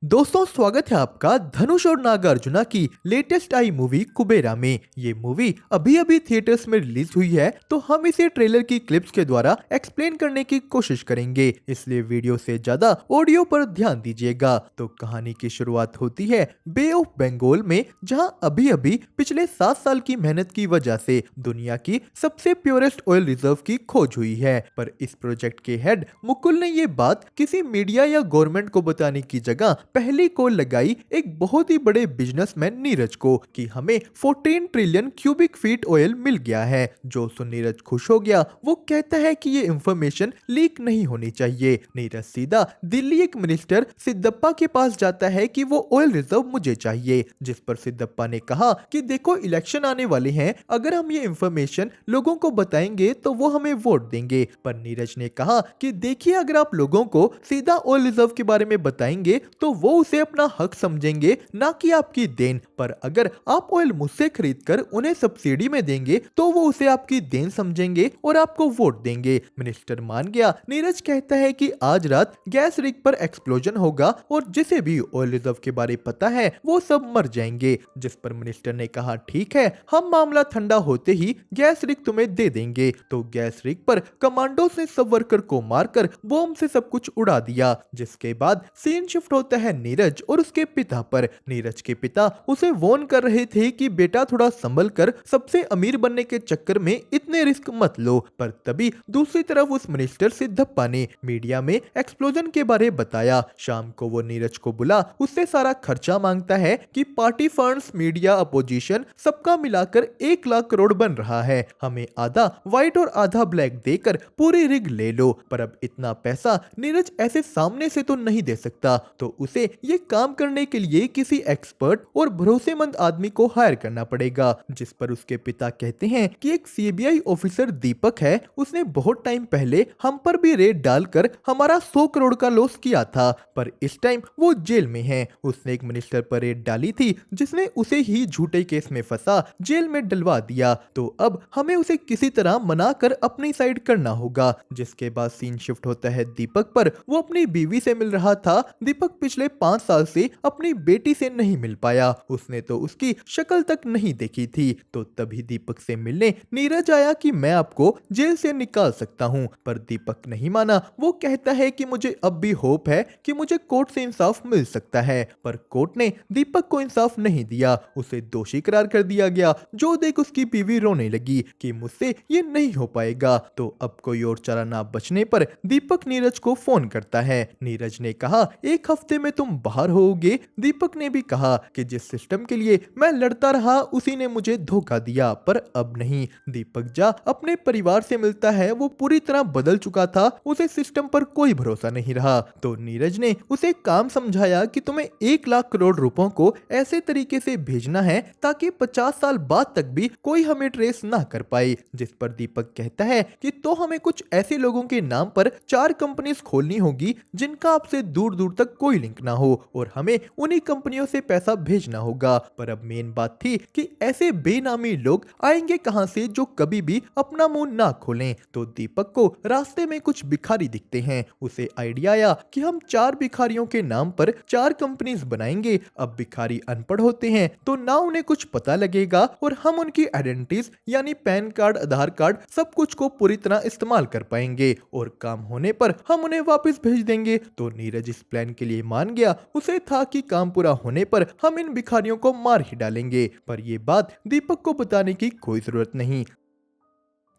दोस्तों स्वागत है आपका धनुष और नागार्जुना की लेटेस्ट आई मूवी कुबेरा में। ये मूवी अभी अभी थिएटर्स में रिलीज हुई है, तो हम इसे ट्रेलर की क्लिप्स के द्वारा एक्सप्लेन करने की कोशिश करेंगे, इसलिए वीडियो से ज्यादा ऑडियो पर ध्यान दीजिएगा। तो कहानी की शुरुआत होती है बे ऑफ बंगाल में, जहां अभी अभी पिछले 7 साल की मेहनत की वजह से दुनिया की सबसे प्योरेस्ट ऑयल रिजर्व की खोज हुई है। पर इस प्रोजेक्ट के हेड मुकुल ने ये बात किसी मीडिया या गवर्नमेंट को बताने की जगह पहली कॉल लगाई एक बहुत ही बड़े बिजनेसमैन नीरज को कि हमें 14 ट्रिलियन क्यूबिक फीट ऑयल मिल गया है। जो सुन नीरज खुश हो गया। वो कहता है कि ये इंफॉर्मेशन लीक नहीं होनी चाहिए। नीरज सीधा दिल्ली एक मिनिस्टर सिद्धप्पा के पास जाता है कि वो ऑयल रिजर्व मुझे चाहिए, जिस पर सिद्धप्पा ने कहा कि देखो इलेक्शन आने वाले हैं, अगर हम ये इंफॉर्मेशन लोगों को बताएंगे तो वो हमें वोट देंगे। पर नीरज ने कहा कि देखिए अगर आप लोगों को सीधा ऑयल रिजर्व के बारे में बताएंगे तो वो उसे अपना हक समझेंगे, ना कि आपकी देन। पर अगर आप ऑयल मुझसे खरीदकर उन्हें सब्सिडी में देंगे तो वो उसे आपकी देन समझेंगे और आपको वोट देंगे। मिनिस्टर मान गया। नीरज कहता है कि आज रात गैस रिग पर एक्सप्लोजन होगा और जिसे भी ऑयल रिजर्व के बारे पता है वो सब मर जाएंगे। जिस पर मिनिस्टर ने कहा ठीक है, हम मामला ठंडा होते ही गैस रिग तुम्हें दे देंगे। तो गैस रिग पर कमांडोस ने सब वर्कर को मारकर बॉम्ब से सब कुछ उड़ा दिया। जिसके बाद सीन शिफ्ट होता है नीरज और उसके पिता पर। नीरज के पिता उसे वॉर्न कर रहे थे कि बेटा थोड़ा संभल कर सबसे अमीर बनने के चक्कर में इतने रिस्क मत लो। पर तभी दूसरी तरफ उस मिनिस्टर सिद्धप्पा ने मीडिया में एक्सप्लोजन के बारे बताया। शाम को वो नीरज को बुला उससे सारा खर्चा मांगता है कि पार्टी फंड्स, मीडिया, अपोजिशन सबका मिलाकर 1 लाख करोड़ बन रहा है, हमें आधा व्हाइट और आधा ब्लैक देकर पूरी रिग ले लो। पर अब इतना पैसा नीरज ऐसे सामने से तो नहीं दे सकता, तो उसे ये काम करने के लिए किसी एक्सपर्ट और भरोसेमंद आदमी को हायर करना पड़ेगा। जिस पर उसके पिता कहते हैं कि एक सीबीआई ऑफिसर दीपक है, उसने बहुत टाइम पहले हम पर भी रेड डालकर हमारा 100 करोड़ का लॉस किया था, पर इस टाइम वो जेल में है। उसने एक मिनिस्टर पर रेड डाली थी जिसने उसे ही झूठे केस में फंसा जेल में डलवा दिया, तो अब हमें उसे किसी तरह मनाकर अपनी साइड करना होगा। जिसके बाद सीन शिफ्ट होता है दीपक पर। वो अपनी बीवी से मिल रहा था। दीपक पिछले 5 साल से अपनी बेटी से नहीं मिल पाया, उसने तो उसकी शक्ल तक नहीं देखी थी। तो तभी दीपक से मिलने नीरज आया कि मैं आपको जेल से निकाल सकता हूँ, पर दीपक नहीं माना। वो कहता है कि मुझे अब भी होप है कि मुझे कोर्ट से इंसाफ मिल सकता है, पर कोर्ट ने दीपक को इंसाफ नहीं दिया, उसे दोषी करार कर दिया गया। जो देख उसकी बीवी रोने लगी कि मुझसे ये नहीं हो पाएगा। तो अब कोई और चारा ना बचने पर दीपक नीरज को फोन करता है। नीरज ने कहा 1 हफ्ते में तुम बाहर होगे। दीपक ने भी कहा कि जिस सिस्टम के लिए मैं लड़ता रहा उसी ने मुझे धोखा दिया, पर अब नहीं। दीपक जा अपने परिवार से मिलता है। वो पूरी तरह बदल चुका था, उसे सिस्टम पर कोई भरोसा नहीं रहा। तो नीरज ने उसे काम समझाया कि तुम्हें 1 लाख करोड़ रुपयों को ऐसे तरीके से भेजना है ताकि 50 साल बाद तक भी कोई हमें ट्रेस ना कर पाए। जिस पर दीपक कहता है कि तो हमें कुछ ऐसे लोगों के नाम पर 4 कंपनीज खोलनी होगी जिनका आपसे दूर दूर तक कोई लिंक ना हो, और हमें उन्हीं कंपनियों से पैसा भेजना होगा। पर अब मेन बात थी कि ऐसे बेनामी लोग आएंगे कहां से जो कभी भी अपना मुंह ना खोलें। तो दीपक को रास्ते में कुछ भिखारी दिखते हैं। उसे आइडिया आया कि हम 4 भिखारियों के नाम पर 4 कंपनीज बनाएंगे। अब भिखारी अनपढ़ होते हैं तो ना उन्हें कुछ पता लगेगा, और हम उनकी आइडेंटिटीज यानी पैन कार्ड, आधार कार्ड सब कुछ को पूरी तरह इस्तेमाल कर पाएंगे, और काम होने पर हम उन्हें वापस भेज देंगे। तो नीरज इस प्लान के लिए मान गया। उसे था कि काम पूरा होने पर हम इन भिखारियों को मार ही डालेंगे, पर यह बात दीपक को बताने की कोई जरूरत नहीं।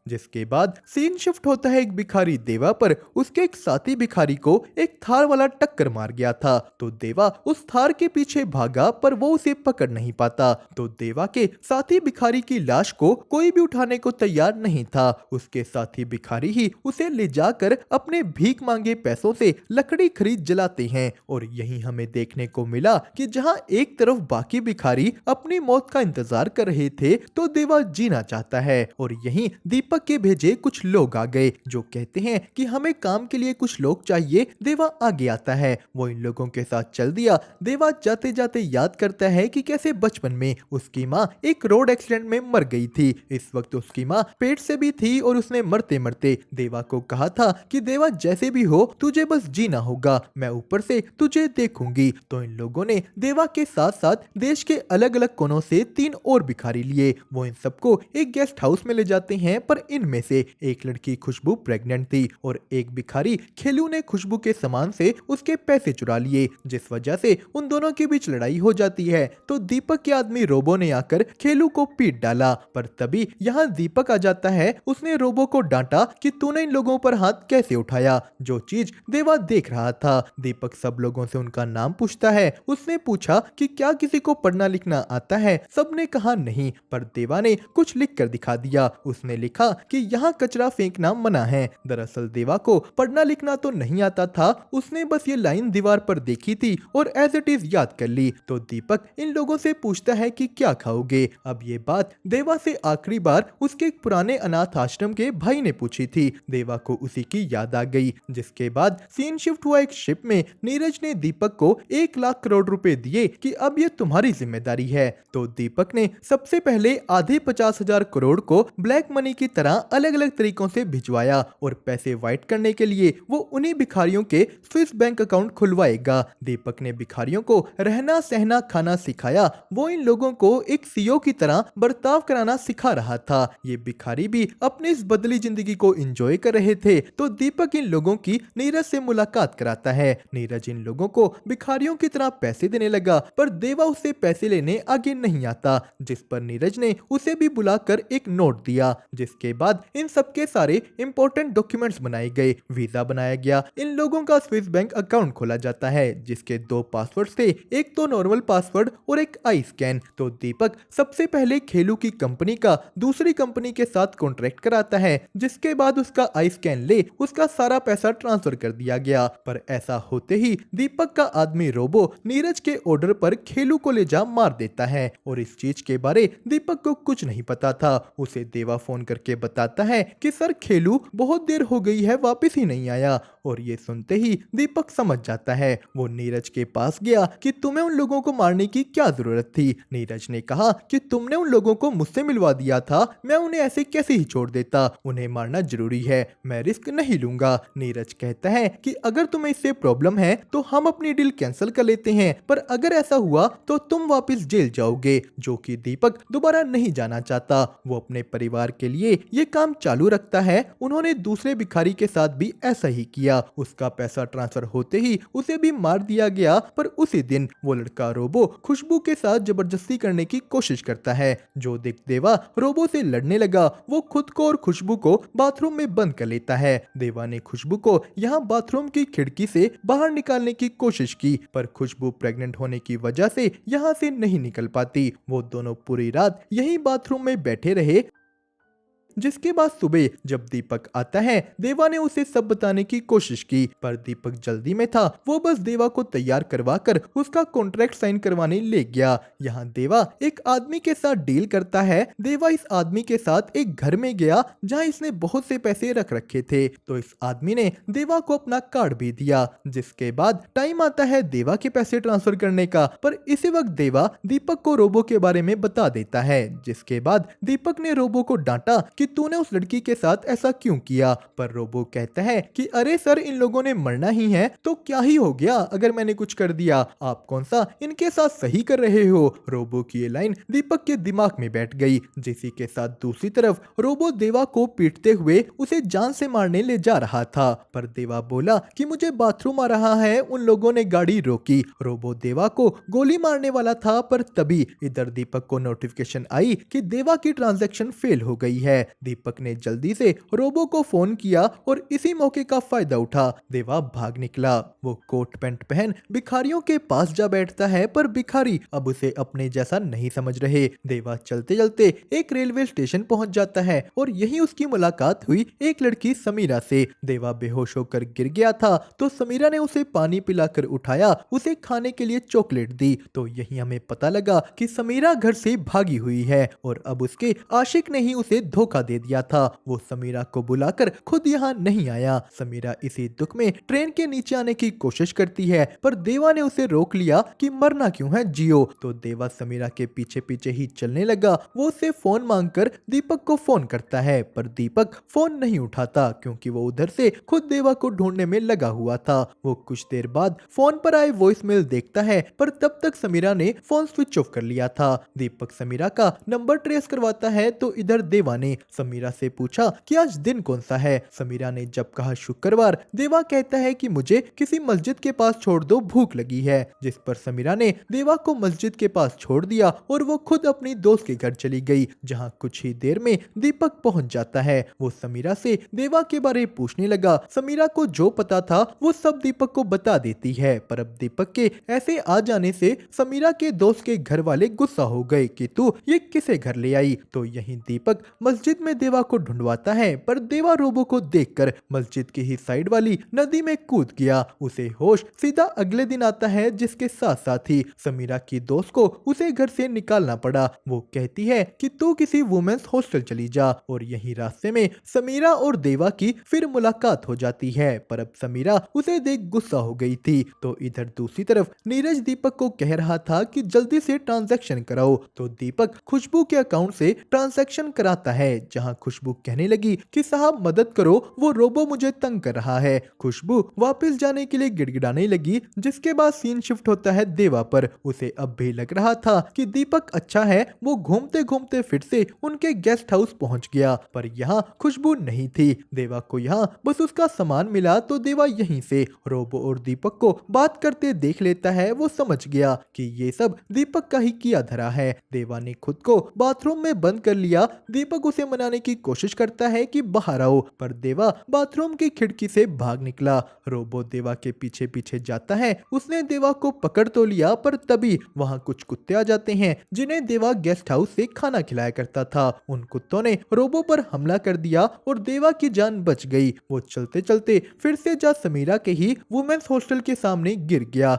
जिसके बाद सीन शिफ्ट होता है एक भिखारी देवा पर। उसके एक साथी भिखारी को एक थार वाला टक्कर मार गया था, तो देवा उस थार के पीछे भागा, पर वो उसे पकड़ नहीं पाता। तो देवा के साथी भिखारी की लाश को कोई भी उठाने को तैयार नहीं था। उसके साथी भिखारी ही उसे ले जाकर अपने भीख मांगे पैसों से लकड़ी खरीद जलाते हैं। और यही हमें देखने को मिला कि जहां एक तरफ बाकी भिखारी अपनी मौत का इंतजार कर रहे थे, तो देवा जीना चाहता है, और यहीं दीपक दीपक के भेजे कुछ लोग आ गए जो कहते हैं कि हमें काम के लिए कुछ लोग चाहिए। देवा आगे आता है, वो इन लोगों के साथ चल दिया। देवा जाते जाते याद करता है कि कैसे बचपन में उसकी माँ एक रोड एक्सीडेंट में मर गई थी। इस वक्त उसकी माँ पेट से भी थी और उसने मरते मरते देवा को कहा था कि देवा जैसे भी हो तुझे बस जीना होगा, मैं ऊपर से तुझे देखूंगी। तो इन लोगों ने देवा के साथ साथ देश के अलग अलग कोनों से 3 और भिखारी लिए। वो इन सबको एक गेस्ट हाउस में ले जाते हैं, पर इनमें से एक लड़की खुशबू प्रेग्नेंट थी और एक भिखारी खेलू ने खुशबू के सामान से उसके पैसे चुरा लिए, जिस वजह से उन दोनों के बीच लड़ाई हो जाती है। तो दीपक के आदमी रोबो ने आकर खेलू को पीट डाला, पर तभी यहाँ दीपक आ जाता है। उसने रोबो को डांटा कि तूने इन लोगों पर हाथ कैसे उठाया, जो चीज देवा देख रहा था। दीपक सब लोगों से उनका नाम पूछता है। उसने पूछा कि क्या किसी को पढ़ना लिखना आता है, सबने कहा नहीं, पर देवा ने कुछ लिख कर दिखा दिया। उसने लिखा कि यहाँ कचरा फेंकना मना है। दरअसल देवा को पढ़ना लिखना तो नहीं आता था, उसने बस ये लाइन दीवार पर देखी थी और एज इट इज याद कर ली। तो दीपक इन लोगों से पूछता है कि क्या खाओगे। अब ये बात देवा से आखिरी बार उसके एक पुराने अनाथ आश्रम के भाई ने पूछी थी। देवा को उसी की याद आ गई, जिसके बाद सीन शिफ्ट हुआ एक शिप में। नीरज ने दीपक को 1 लाख करोड़ रुपए दिए कि अब ये तुम्हारी जिम्मेदारी है। तो दीपक ने सबसे पहले आधे 50,000 करोड़ को ब्लैक मनी की तरह अलग अलग तरीकों से भिजवाया और पैसे वाइट करने के लिए वो उन्हीं भिखारियों के स्विस बैंक अकाउंट खुलवाएगा। दीपक ने भिखारियों को रहना सहना खाना सिखाया। वो इन लोगों को एक सीईओ की तरह बर्ताव कराना सिखा रहा था। ये भिखारी भी अपनी इस बदली जिंदगी को एंजॉय कर रहे थे। तो दीपक इन लोगों की नीरज से मुलाकात कराता है। नीरज इन लोगों को भिखारियों की तरह पैसे देने लगा, पर देवा उससे पैसे लेने आगे नहीं आता, जिस पर नीरज ने उसे भी बुलाकर एक नोट दिया। जिसके बाद इन सबके सारे इंपॉर्टेंट डॉक्यूमेंट्स बनाए गए, वीजा बनाया गया। इन लोगों का स्विस बैंक अकाउंट खोला जाता है, जिसके 2 पासवर्ड थे, एक तो नॉर्मल पासवर्ड और एक आई स्कैन। तो दीपक सबसे पहले खेलू की कंपनी का दूसरी कंपनी के साथ कॉन्ट्रैक्ट कराता है, जिसके बाद उसका आई स्कैन ले उसका सारा पैसा ट्रांसफर कर दिया गया। पर ऐसा होते ही दीपक का आदमी रोबो नीरज के ऑर्डर पर खेलू को ले जा मार देता है और इस चीज के बारे दीपक को कुछ नहीं पता था। उसे देवा फोन करके बताता है कि सर खेलू बहुत देर हो गई है, वापस ही नहीं आया। और ये सुनते ही दीपक समझ जाता है। वो नीरज के पास गया कि तुम्हें उन लोगों को मारने की क्या जरूरत थी। नीरज ने कहा कि तुमने उन लोगों को मुझसे मिलवा दिया था, मैं उन्हें ऐसे कैसे ही छोड़ देता, उन्हें मारना जरूरी है, मैं रिस्क नहीं लूंगा। नीरज कहता है कि अगर तुम्हें इससे प्रॉब्लम है तो हम अपनी डील कैंसिल कर लेते हैं, पर अगर ऐसा हुआ तो तुम वापस जेल जाओगे, जो कि दीपक दोबारा नहीं जाना चाहता। वो अपने परिवार के लिए ये काम चालू रखता है। उन्होंने दूसरे भिखारी के साथ भी ऐसा ही किया। उसका पैसा ट्रांसफर होते ही उसे भी मार दिया गया, पर उसी दिन वो लड़का रोबो खुशबू के साथ जबरदस्ती करने की कोशिश करता है, जो देख देवा रोबो से लड़ने लगा। वो खुद को और खुशबू को बाथरूम में बंद कर लेता है। देवा ने खुशबू को यहाँ बाथरूम की खिड़की से बाहर निकालने की कोशिश की, पर खुशबू प्रेग्नेंट होने की वजह से यहाँ से नहीं निकल पाती। वो दोनों पूरी रात यहीं बाथरूम में बैठे रहे। जिसके बाद सुबह जब दीपक आता है, देवा ने उसे सब बताने की कोशिश की, पर दीपक जल्दी में था। वो बस देवा को तैयार करवा कर उसका कॉन्ट्रैक्ट साइन करवाने ले गया। यहाँ देवा एक आदमी के साथ डील करता है। देवा इस आदमी के साथ एक घर में गया जहाँ इसने बहुत से पैसे रख रखे थे। तो इस आदमी ने देवा को अपना कार्ड भी दिया। जिसके बाद टाइम आता है देवा के पैसे ट्रांसफर करने का, पर इसी वक्त देवा दीपक को रोबो के बारे में बता देता है। जिसके बाद दीपक ने रोबो को डांटा कि तूने उस लड़की के साथ ऐसा क्यों किया, पर रोबो कहता है कि अरे सर, इन लोगों ने मरना ही है तो क्या ही हो गया अगर मैंने कुछ कर दिया, आप कौन सा इनके साथ सही कर रहे हो। रोबो की ये लाइन दीपक के दिमाग में बैठ गई। जिसी के साथ दूसरी तरफ रोबो देवा को पीटते हुए उसे जान से मारने ले जा रहा था, पर देवा बोला कि मुझे बाथरूम आ रहा है। उन लोगों ने गाड़ी रोकी। रोबो देवा को गोली मारने वाला था, पर तभी इधर दीपक को नोटिफिकेशन आई कि देवा की ट्रांजैक्शन फेल हो गई है। दीपक ने जल्दी से रोबो को फोन किया और इसी मौके का फायदा उठा देवा भाग निकला। वो कोट पैंट पहन भिखारियों के पास जा बैठता है, पर भिखारी अब उसे अपने जैसा नहीं समझ रहे। देवा चलते चलते एक रेलवे स्टेशन पहुंच जाता है और यही उसकी मुलाकात हुई एक लड़की समीरा से। देवा बेहोश होकर गिर गया था, तो समीरा ने उसे पानी पिलाकर उठाया, उसे खाने के लिए चॉकलेट दी। तो यही हमें पता लगा कि समीरा घर से भागी हुई है और अब उसके आशिक ने ही उसे धोखा दे दिया था। वो समीरा को बुलाकर खुद यहाँ नहीं आया। समीरा इसी दुख में ट्रेन के नीचे आने की कोशिश करती है, पर देवा ने उसे रोक लिया कि मरना क्यों है, जियो। तो देवा समीरा के पीछे पीछे ही चलने लगा। वो उसे फोन मांगकर दीपक को फोन करता है, पर दीपक फोन नहीं उठाता क्योंकि वो उधर से खुद देवा को ढूंढने में लगा हुआ था। वो कुछ देर बाद फोन पर आए वॉइसमेल देखता है, पर तब तक समीरा ने फोन स्विच ऑफ कर लिया था। दीपक समीरा का नंबर ट्रेस करवाता है तो इधर देवा ने समीरा से पूछा कि आज दिन कौन सा है। समीरा ने जब कहा शुक्रवार, देवा कहता है कि मुझे किसी मस्जिद के पास छोड़ दो, भूख लगी है। जिस पर समीरा ने देवा को मस्जिद के पास छोड़ दिया और वो खुद अपनी दोस्त के घर चली गई, जहां कुछ ही देर में दीपक पहुंच जाता है। वो समीरा से देवा के बारे पूछने लगा। समीरा को जो पता था वो सब दीपक को बता देती है, पर अब दीपक के ऐसे आ जाने से समीरा के दोस्त के घर वाले गुस्सा हो गए कि तू ये किसे घर ले आई। तो यहीं दीपक मस्जिद में देवा को ढूंढवाता है, पर देवा रोबो को देखकर मस्जिद की ही साइड वाली नदी में कूद गया। उसे होश सीधा अगले दिन आता है, जिसके साथ साथ ही समीरा की दोस्त को उसे घर से निकालना पड़ा। वो कहती है कि तू किसी वुमेन्स हॉस्टल चली जा, और यही रास्ते में समीरा और देवा की फिर मुलाकात हो जाती है, पर अब समीरा उसे देख गुस्सा हो गई थी। तो इधर दूसरी तरफ नीरज दीपक को कह रहा था कि जल्दी से ट्रांजैक्शन कराओ, तो दीपक खुशबू के अकाउंट से ट्रांजैक्शन कराता है, जहां खुशबू कहने लगी कि साहब मदद करो, वो रोबो मुझे तंग कर रहा है। खुशबू वापस जाने के लिए गिड़गिड़ाने लगी, जिसके बाद सीन शिफ्ट होता है देवा पर। उसे अब भी लग रहा था कि दीपक अच्छा है। वो घूमते घूमते फिर से उनके गेस्ट हाउस पहुंच गया, पर यहाँ खुशबू नहीं थी। देवा को यहाँ बस उसका सामान मिला, तो देवा यहीं से रोबो और दीपक को बात करते देख लेता है। वो समझ गया कि ये सब दीपक का ही किया धरा है। देवा ने खुद को बाथरूम में बंद कर लिया। दीपक उसे मनाने की कोशिश करता है कि बाहर आओ, पर देवा बाथरूम की खिड़की से भाग निकला। रोबो देवा के पीछे पीछे जाता है। उसने देवा को पकड़ तो लिया, पर तभी वहां कुछ कुत्ते आ जाते हैं, जिन्हें देवा गेस्ट हाउस से खाना खिलाया करता था। उन कुत्तों ने रोबो पर हमला कर दिया और देवा की जान बच गई। वो चलते चलते फिर से जा समीरा के ही वुमेन्स हॉस्टल के सामने गिर गया।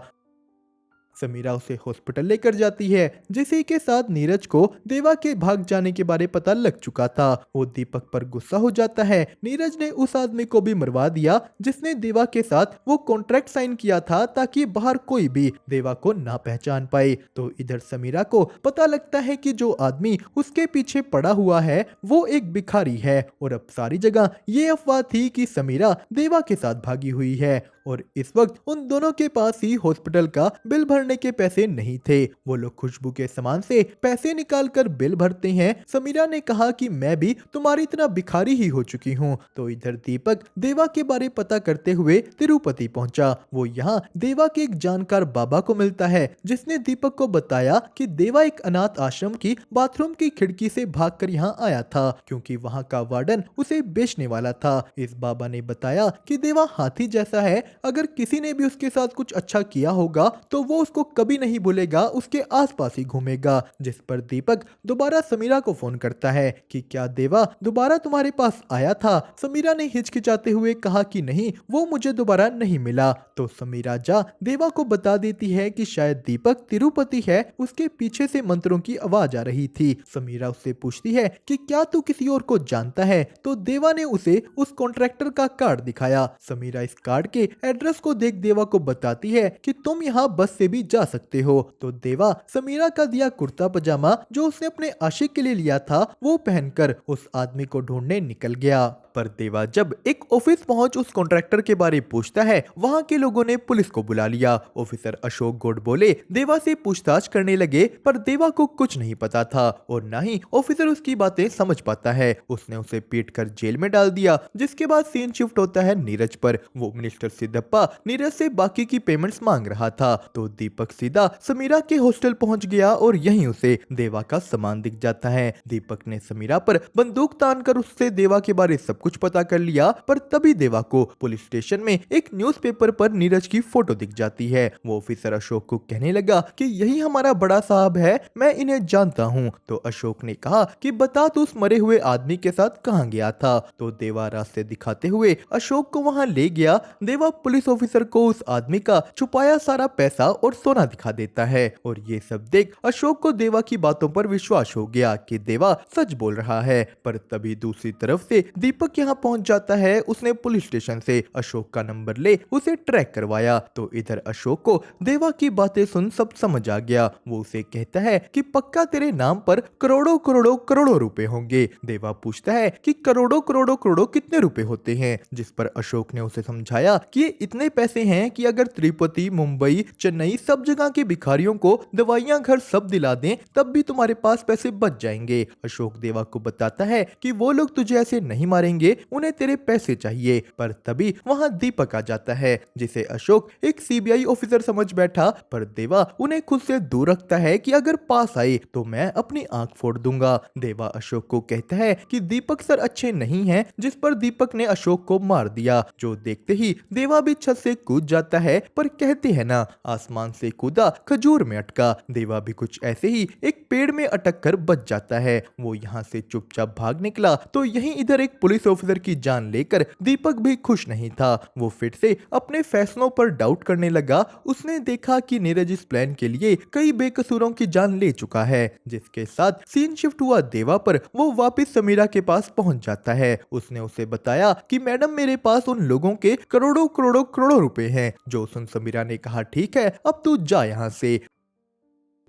समीरा उसे हॉस्पिटल लेकर जाती है, जिसी के साथ नीरज को देवा के भाग जाने के बारे पता लग चुका था। वो दीपक पर गुस्सा हो जाता है। नीरज ने उस आदमी को भी मरवा दिया जिसने देवा के साथ वो कॉन्ट्रैक्ट साइन किया था, ताकि बाहर कोई भी देवा को ना पहचान पाए। तो इधर समीरा को पता लगता है कि जो आदमी उसके पीछे पड़ा हुआ है वो एक भिखारी है, और अब सारी जगह ये अफवाह थी कि समीरा देवा के साथ भागी हुई है। और इस वक्त उन दोनों के पास ही हॉस्पिटल का बिल भरने के पैसे नहीं थे। वो लोग खुशबू के सामान से पैसे निकाल कर बिल भरते हैं। समीरा ने कहा कि मैं भी तुम्हारी तरह भिखारी ही हो चुकी हूँ। तो इधर दीपक देवा के बारे पता करते हुए तिरुपति पहुंचा। वो यहाँ देवा के एक जानकार बाबा को मिलता है, जिसने दीपक को बताया कि देवा एक अनाथ आश्रम की बाथरूम की खिड़की से भागकर यहाँ आया था, क्योंकि वहाँ का वार्डन उसे बेचने वाला था। इस बाबा ने बताया कि देवा हाथी जैसा है, अगर किसी ने भी उसके साथ कुछ अच्छा किया होगा तो वो उसको कभी नहीं भूलेगा, उसके आसपास ही घूमेगा। जिस पर दीपक दोबारा समीरा को फोन करता है कि क्या देवा दोबारा तुम्हारे पास आया था। समीरा ने हिचकिचाते हुए कहा कि नहीं, वो मुझे दोबारा नहीं मिला। तो समीरा जा देवा को बता देती है कि शायद दीपक तिरुपति है, उसके पीछे से मंत्रों की आवाज आ रही थी। समीरा उससे पूछती है कि क्या तू किसी और को जानता है। तो देवा ने उसे उस कॉन्ट्रैक्टर का कार्ड दिखाया। समीरा इस कार्ड के एड्रेस को देख देवा को बताती है कि तुम यहाँ बस से भी जा सकते हो। तो देवा समीरा का दिया कुर्ता पजामा जो उसने अपने आशिक के लिए लिया था वो पहनकर उस आदमी को ढूंढने निकल गया। पर देवा जब एक ऑफिस पहुंच उस कॉन्ट्रैक्टर के बारे पूछता है, वहां के लोगों ने पुलिस को बुला लिया। ऑफिसर अशोक गौड़ बोले देवा से पूछताछ करने लगे, पर देवा को कुछ नहीं पता था और ना ही ऑफिसर उसकी बातें समझ पाता है। उसने उसे पीट कर जेल में डाल दिया। जिसके बाद सीन शिफ्ट होता है नीरज पर। वो मिनिस्टर सिद्धप्पा नीरज से बाकी की पेमेंट्स मांग रहा था। तो दीपक सीधा समीरा के हॉस्टल पहुंच गया और यहीं उसे देवा का सामान दिख जाता है। दीपक ने समीरा पर बंदूक तान कर उससे देवा के बारे सब कुछ पता कर लिया, पर तभी देवा को पुलिस स्टेशन में एक न्यूज़पेपर पर नीरज की फोटो दिख जाती है। वो ऑफिसर अशोक को कहने लगा कि यही हमारा बड़ा साहब है, मैं इन्हें जानता हूँ। तो अशोक ने कहा कि बता तू उस मरे हुए आदमी के साथ कहाँ गया था। तो देवा रास्ते दिखाते हुए अशोक को वहाँ ले गया। देवा पुलिस ऑफिसर को उस आदमी का छुपाया सारा पैसा और सोना दिखा देता है और ये सब देख अशोक को देवा की बातों पर विश्वास हो गया कि देवा सच बोल रहा है। पर तभी दूसरी तरफ से दीपक यहाँ पहुंच जाता है। उसने पुलिस स्टेशन से अशोक का नंबर ले उसे ट्रैक करवाया तो इधर अशोक को देवा की बातें सुन सब समझ आ गया। वो उसे कहता है कि पक्का तेरे नाम पर करोड़ों करोड़ों करोड़ों रुपए होंगे। देवा पूछता है कि करोड़ों करोड़ों करोड़ों कितने रुपए होते हैं, जिस पर अशोक ने उसे समझाया कि ये इतने पैसे हैं कि अगर तिरुपति, मुंबई, चेन्नई सब जगह के भिखारियों को दवाइयां, घर सब दिला दें तब भी तुम्हारे पास पैसे बच जाएंगे। अशोक देवा को बताता है कि वो लोग तुझे ऐसे नहीं मारेंगे, उन्हें तेरे पैसे चाहिए। पर तभी वहां दीपक आ जाता है जिसे अशोक एक सीबीआई ऑफिसर समझ बैठा, पर देवा उन्हें खुद से दूर रखता है कि अगर पास आए तो मैं अपनी आंख फोड़ दूंगा। देवा अशोक को कहता है कि दीपक सर अच्छे नहीं हैं, जिस पर दीपक ने अशोक को मार दिया। जो देखते ही देवा भी छत से कूद जाता है, पर कहते हैं ना, आसमान से कूदा खजूर में अटका। देवा भी कुछ ऐसे ही एक पेड़ में अटक कर बच जाता है। वो यहाँ से चुपचाप भाग निकला तो यहीं इधर एक पुलिस ऑफिसर की जान लेकर दीपक भी खुश नहीं था। वो फिर से अपने फैसलों पर डाउट करने लगा। उसने देखा कि नीरज इस प्लान के लिए कई बेकसूरों की जान ले चुका है, जिसके साथ सीन शिफ्ट हुआ देवा पर। वो वापस समीरा के पास पहुंच जाता है। उसने उसे बताया कि मैडम मेरे पास उन लोगों के करोड़ों करोड़ों करोड़ों रुपए हैं। जो सुन समीरा ने कहा ठीक है अब तू जा यहाँ से।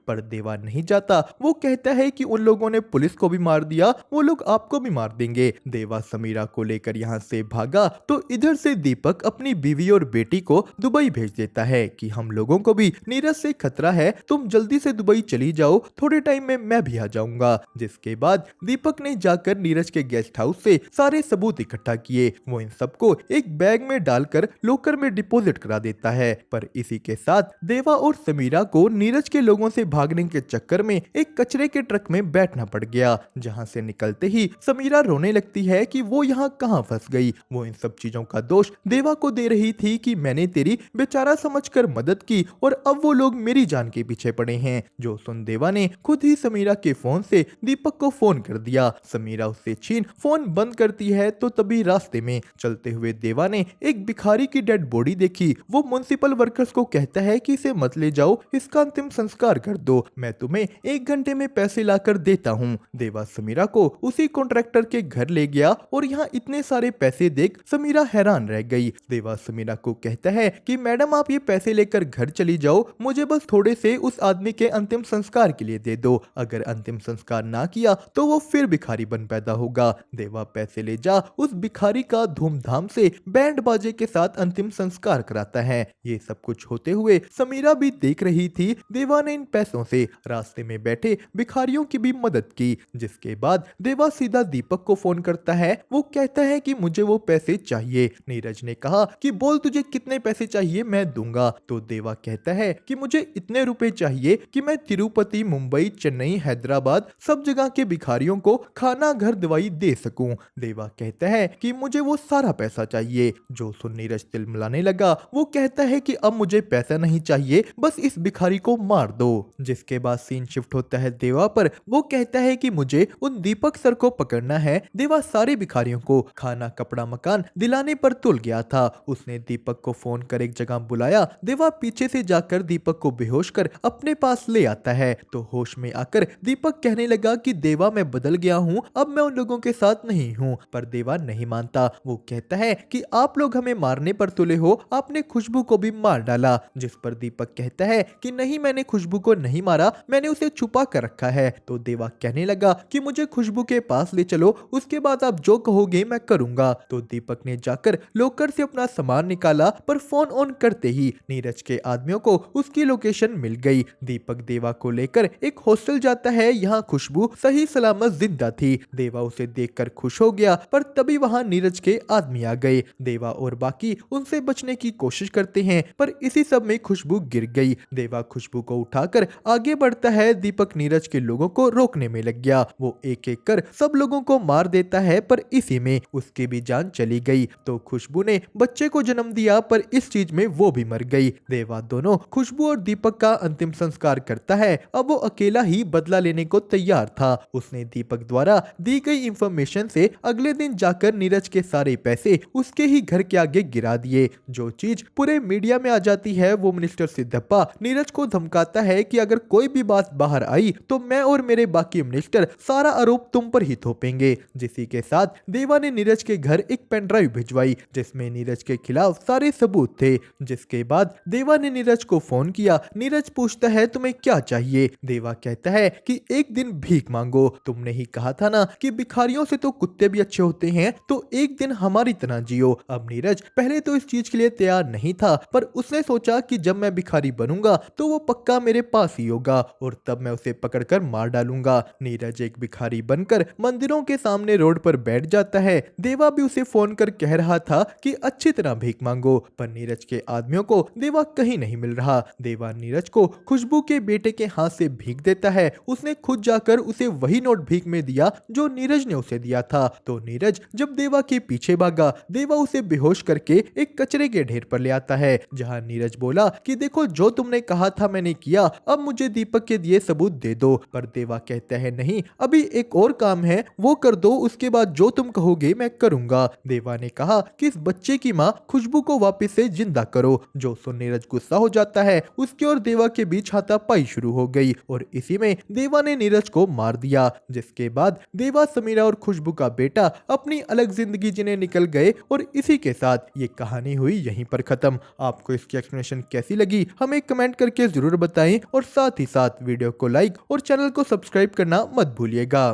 पर देवा नहीं जाता। वो कहता है कि उन लोगों ने पुलिस को भी मार दिया, वो लोग आपको भी मार देंगे। देवा समीरा को लेकर यहाँ से भागा तो इधर से दीपक अपनी बीवी और बेटी को दुबई भेज देता है कि हम लोगों को भी नीरज से खतरा है, तुम जल्दी से दुबई चली जाओ, थोड़े टाइम में मैं भी आ जाऊंगा। जिसके बाद दीपक ने जाकर नीरज के गेस्ट हाउस से सारे सबूत इकट्ठा किए। वो इन सबको एक बैग में डालकर लॉकर में डिपॉजिट करा देता है। पर इसी के साथ देवा और समीरा को नीरज के लोगों से भागने के चक्कर में एक कचरे के ट्रक में बैठना पड़ गया, जहां से निकलते ही समीरा रोने लगती है कि वो यहाँ कहाँ फंस गई। वो इन सब चीजों का दोष देवा को दे रही थी कि मैंने तेरी बेचारा समझकर मदद की और अब वो लोग मेरी जान के पीछे पड़े हैं। जो सुन देवा ने खुद ही समीरा के फोन से दीपक को फोन कर दिया। समीरा उससे छीन फोन बंद करती है तो तभी रास्ते में चलते हुए देवा ने एक भिखारी की डेड बॉडी देखी। वो म्युनिसिपल वर्कर्स को कहता है कि इसे मत ले जाओ, इसका अंतिम संस्कार कर दो, मैं तुम्हें 1 घंटे में पैसे लाकर देता हूँ। देवा समीरा को उसी कॉन्ट्रैक्टर के घर ले गया और यहाँ इतने सारे पैसे देख समीरा हैरान रह गई। देवा समीरा को कहता है कि मैडम आप ये पैसे लेकर घर चली जाओ, मुझे बस थोड़े से उस आदमी के अंतिम संस्कार के लिए दे दो, अगर अंतिम संस्कार ना किया तो वो फिर भिखारी बन पैदा होगा। देवा पैसे ले जा उस भिखारी का धूमधाम से बैंड बाजे के साथ अंतिम संस्कार कराता है। ये सब कुछ होते हुए समीरा भी देख रही थी। देवा ने इन पैसों से रास्ते में बैठे भिखारियों की भी मदद की। जिसके बाद देवा सीधा दीपक को फोन करता है। वो कहता है कि मुझे वो पैसे चाहिए। नीरज ने कहा कि बोल तुझे कितने पैसे चाहिए मैं दूंगा। तो देवा कहता है कि मुझे इतने रुपए चाहिए कि मैं तिरुपति, मुंबई, चेन्नई, हैदराबाद सब जगह के भिखारियों को खाना, घर, दवाई दे सकूं। देवा कहता है कि मुझे वो सारा पैसा चाहिए। जो सुन नीरज तिलमिलाने लगा। वो कहता है कि अब मुझे पैसा नहीं चाहिए, बस इस भिखारी को मार दो। जिसके बाद सीन शिफ्ट होता है देवा पर। वो कहता है कि मुझे उन दीपक सर को पकड़ना है। देवा सारे भिखारियों को खाना, कपड़ा, मकान दिलाने पर तुल गया था। उसने दीपक को फोन कर एक जगह बुलाया। देवा पीछे से जाकर दीपक को बेहोश कर अपने पास ले आता है। तो होश में आकर दीपक कहने लगा कि देवा मैं बदल गया हूँ, अब मैं उन लोगों के साथ नहीं हूँ। पर देवा नहीं मानता। वो कहता है कि आप लोग हमें मारने पर तुले हो, आपने खुशबू को भी मार डाला। जिस पर दीपक कहता है कि नहीं मैंने खुशबू को नहीं मारा, मैंने उसे छुपा कर रखा है। तो देवा कहने लगा कि मुझे खुशबू के पास ले चलो, उसके बाद आप जो कहोगे मैं करूंगा। तो दीपक ने जाकर लॉकर से अपना सामान निकाला, पर फोन ऑन करते ही नीरज के आदमियों को उसकी लोकेशन मिल गई। दीपक देवा को लेकर एक हॉस्टल जाता है। यहाँ खुशबू सही सलामत जिंदा थी। देवा उसे देखकर खुश हो गया, पर तभी वहाँ नीरज के आदमी आ गए। देवा और बाकी उनसे बचने की कोशिश करते हैं, पर इसी सब में खुशबू गिर गई। देवा खुशबू को उठाकर आगे बढ़ता है। दीपक नीरज के लोगों को रोकने में लग गया। वो एक एक कर सब लोगों को मार देता है, पर इसी में उसकी भी जान चली गई। तो खुशबू ने बच्चे को जन्म दिया, पर इस चीज में वो भी मर गई। देवा दोनों खुशबू और दीपक का अंतिम संस्कार करता है। अब वो अकेला ही बदला लेने को तैयार था। उसने दीपक द्वारा दी गई इंफॉर्मेशन से अगले दिन जाकर नीरज के सारे पैसे उसके ही घर के आगे गिरा दिए। जो चीज पूरे मीडिया में आ जाती है, वो मिनिस्टर सिद्धप्पा नीरज को धमकाता है कि अगर कोई भी बात बाहर आई तो मैं और मेरे बाकी मिनिस्टर सारा आरोप तुम पर ही थोपेंगे। जिसी के साथ देवा ने नीरज के घर एक पेन ड्राइव भिजवाई जिसमें नीरज के खिलाफ सारे सबूत थे। जिसके बाद देवा ने नीरज को फोन किया। नीरज पूछता है तुम्हें क्या चाहिए। देवा कहता है कि एक दिन भीख मांगो। तुमने ही कहा था ना कि भिखारियों से तो कुत्ते भी अच्छे होते हैं, तो एक दिन हमारी तरह जियो। अब नीरज पहले तो इस चीज के लिए तैयार नहीं था, पर उसने सोचा कि जब मैं भिखारी बनूंगा तो वो पक्का मेरे पास ही होगा और तब मैं उसे पकड़कर मार डालूंगा। नीरज एक भिखारी बनकर मंदिरों के सामने रोड पर बैठ जाता है। देवा भी उसे फोन कर कह रहा था कि अच्छी तरह भीख मांगो, पर नीरज के आदमियों को देवा कहीं नहीं मिल रहा। देवा नीरज को खुशबू के बेटे के हाथ से भीख देता है। उसने खुद जाकर उसे वही नोट भीख में दिया जो नीरज ने उसे दिया था। तो नीरज जब देवा के पीछे भागा, देवा उसे बेहोश करके एक कचरे के ढेर पर ले आता है, जहां नीरज बोला कि देखो जो तुमने कहा था मैंने किया, अब मुझे दीपक के दिए सबूत दे दो। पर देवा कहता है नहीं, अभी एक और काम है वो कर दो, उसके बाद जो तुम कहोगे मैं करूंगा। देवा ने कहा कि इस बच्चे की माँ खुशबू को वापस से जिंदा करो। जो सुन नीरज गुस्सा हो जाता है। उसके और देवा के बीच हाथापाई शुरू हो गई और इसी में देवा ने नीरज को मार दिया। जिसके बाद देवा, समीरा और खुशबू का बेटा अपनी अलग जिंदगी जीने निकल गए और इसी के साथ ये कहानी हुई यहीं पर खत्म। आपको इसकी एक्सप्लेनेशन कैसी लगी हमें कमेंट करके जरूर बताएं और साथ ही साथ वीडियो को लाइक और चैनल को सब्सक्राइब करना मत भूलिएगा।